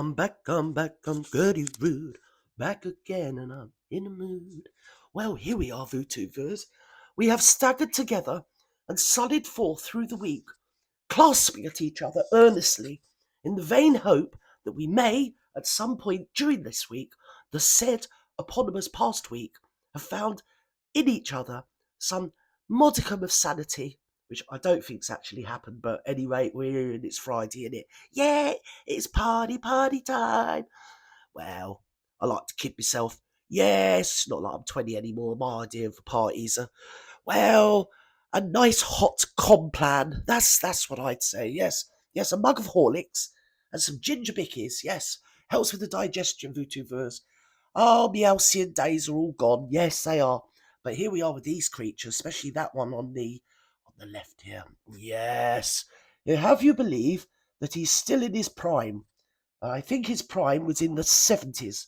I'm back, I'm goody rude. Back again and I'm in a mood. Well, here we are, VTubers. We have staggered together and sallied forth through the week, clasping at each other earnestly, in the vain hope that we may, at some point during this week, the said eponymous past week, have found in each other some modicum of sanity, which I don't think's actually happened, but anyway, we're here and it's Friday, innit? Yeah, it's party time. Well, I like to kid myself. Yes, not like I'm 20 anymore. My idea of parties are, well, a nice hot complan. That's what I'd say. Yes, a mug of Horlicks and some ginger bickies. Yes, helps with the digestion, VTubers. Oh, the halcyon days are all gone. Yes, they are. But here we are with these creatures, especially that one on the left here. Yes. Now, have you believe that he's still in his prime? I think his prime was in the 70s,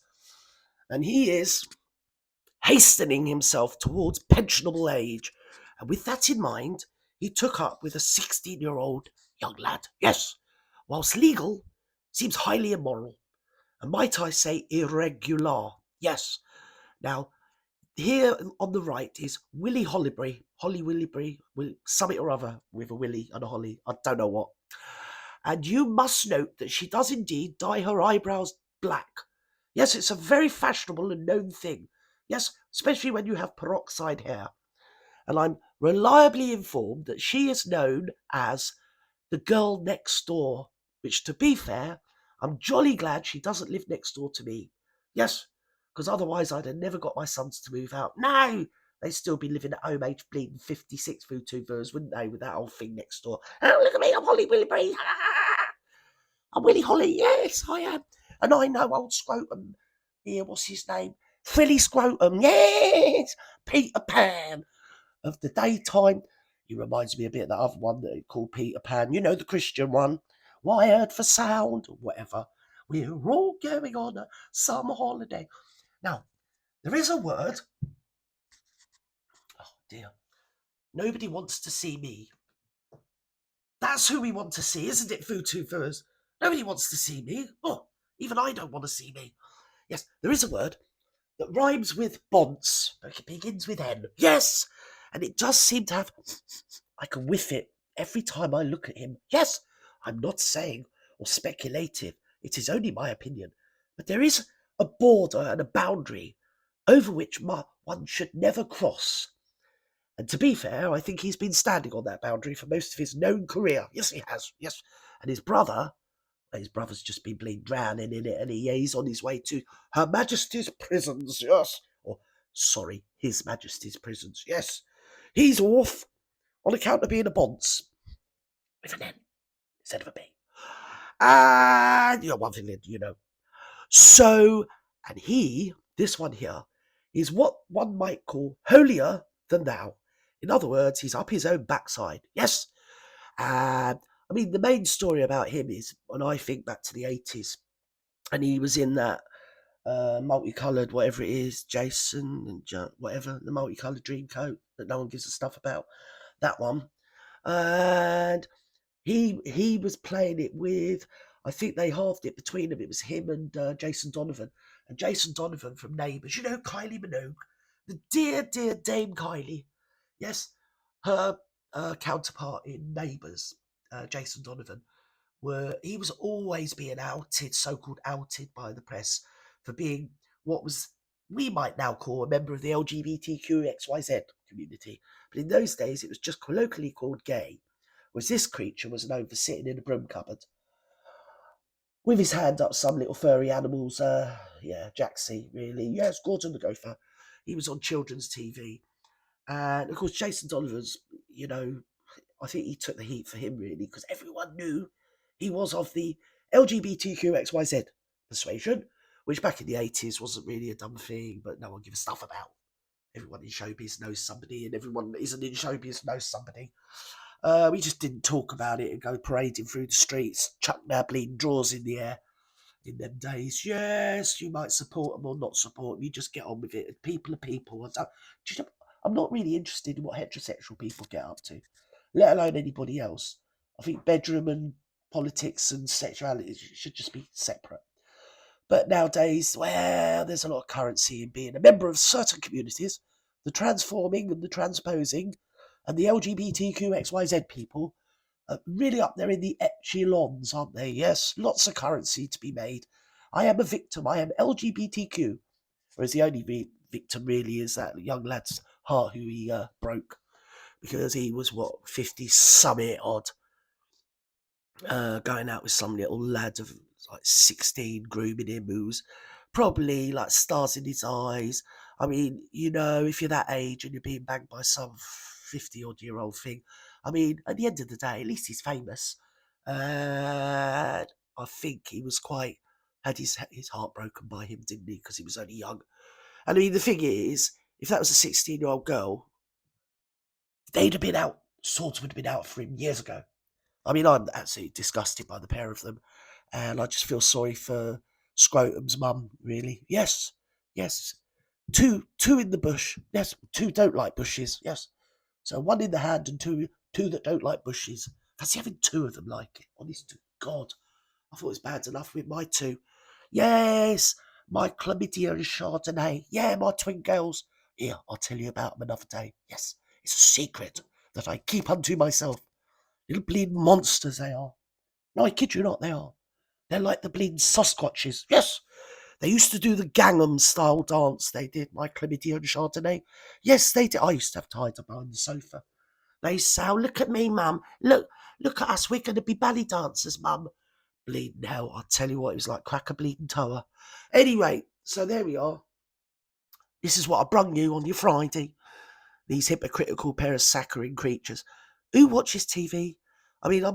and he is hastening himself towards pensionable age. And with that in mind, he took up with a 16-year-old young lad. Yes, whilst legal, seems highly immoral, and might I say irregular. Yes. Now, here on the right is Willy Hollybury, Holly Willybury, something or other with a Willy and a Holly. I don't know what. And you must note that she does indeed dye her eyebrows black. Yes, it's a very fashionable and known thing. Yes, especially when you have peroxide hair. And I'm reliably informed that she is known as the girl next door, which, to be fair, I'm jolly glad she doesn't live next door to me. Yes, because otherwise I'd have never got my sons to move out. No, they'd still be living at home age bleeding 56 VTubers, wouldn't they, with that old thing next door. Oh, look at me, I'm Holly Willy. I'm Willy Holly, yes, I am. And I know old Scrotum. Here, what's his name? Frilly Scrotum, yes! Peter Pan of the daytime. He reminds me a bit of the other one that they called Peter Pan. You know, the Christian one. Wired for sound, or whatever. We're all going on a summer holiday. Now, there is a word. Oh, dear. Nobody wants to see me. That's who we want to see, isn't it, VTubers? Nobody wants to see me. Oh, even I don't want to see me. Yes, there is a word that rhymes with Bonce, but it begins with N. Yes, and it does seem to have. I can whiff it every time I look at him. Yes, I'm not saying or speculative. It is only my opinion. But there is a border and a boundary over which one should never cross. And to be fair, I think he's been standing on that boundary for most of his known career. Yes, he has. Yes. And his brother's just been bleeding drowning in it, and he's on his way to Her Majesty's prisons. Yes. Or, sorry, His Majesty's prisons. Yes. He's off on account of being a bonce with an N instead of a B. And, one thing that, So, and this one here, is what one might call holier than thou. In other words, he's up his own backside. Yes. And I mean, the main story about him is when I think back to the 80s, and he was in that multicoloured, whatever it is, Jason and whatever, the multicoloured dream coat that no one gives a stuff about. That one. And he was playing it with, I think they halved it between them. It was him and Jason Donovan. And Jason Donovan from Neighbours, Kylie Minogue, the dear Dame Kylie. Yes, her counterpart in Neighbours, Jason Donovan, he was always being outed, so-called outed by the press for being what was we might now call a member of the LGBTQXYZ community. But in those days, it was just colloquially called gay, whereas this creature was known for sitting in a broom cupboard with his hand up some little furry animals. Jaxie, really. Yes, Gordon the Gopher. He was on children's TV. And, of course, Jason Donovan's, I think he took the heat for him, really, because everyone knew he was of the LGBTQXYZ persuasion, which back in the 80s wasn't really a dumb thing, but no one gives a stuff about. Everyone in showbiz knows somebody, and everyone that isn't in showbiz knows somebody. We just didn't talk about it and go parading through the streets, chucking our bleeding drawers in the air in them days. Yes, you might support them or not support them. You just get on with it. People are people. I'm not really interested in what heterosexual people get up to, let alone anybody else. I think bedroom and politics and sexuality should just be separate. But nowadays, well, there's a lot of currency in being a member of certain communities. The transforming and the transposing and the LGBTQXYZ people are really up there in the echelons, aren't they? Yes, lots of currency to be made. I am a victim. I am LGBTQ. Whereas the only victim really is that young lad's heart who he broke because he was, what, 50 summit odd, going out with some little lad of like 16, grooming him, who's probably like stars in his eyes. I mean, if you're that age and you're being banged by some 50-odd-year-old thing, I mean, at the end of the day, at least he's famous. I think he was had his heart broken by him, didn't he? Because he was only young. I mean, the thing is, if that was a 16-year-old girl, they'd have been out, swords would have been out for him years ago. I mean, I'm absolutely disgusted by the pair of them, and I just feel sorry for Scrotum's mum, really. Yes, yes. Two in the bush. Yes, two don't like bushes. Yes. So one in the hand and two that don't like bushes. Fancy having two of them like it. Honest to God. I thought it was bad enough with my two. Yes, my chlamydia and Chardonnay. Yeah, my twin girls. Here, I'll tell you about them another day. Yes, it's a secret that I keep unto myself. Little bleeding monsters they are. No, I kid you not, they are. They're like the bleeding Sasquatches. Yes, they used to do the Gangnam style dance. They did, my chlamydia and Chardonnay. Yes, they did. I used to have tied up behind the sofa. They say, oh, look at me, mum. Look at us. We're going to be ballet dancers, mum. Bleeding hell. I'll tell you what, it was like crack a bleeding tower. Anyway, so there we are. This is what I brung you on your Friday. These hypocritical pair of saccharine creatures. Who watches TV? I mean, I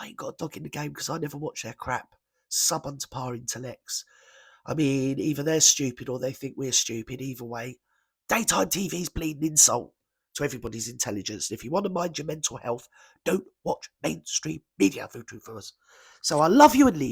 ain't got a dog in the game because I never watch their crap. Sub unto par intellects. I mean, either they're stupid or they think we're stupid. Either way, daytime TV's bleeding insult to everybody's intelligence. And if you want to mind your mental health, don't watch mainstream media, for us. So I love you and leave.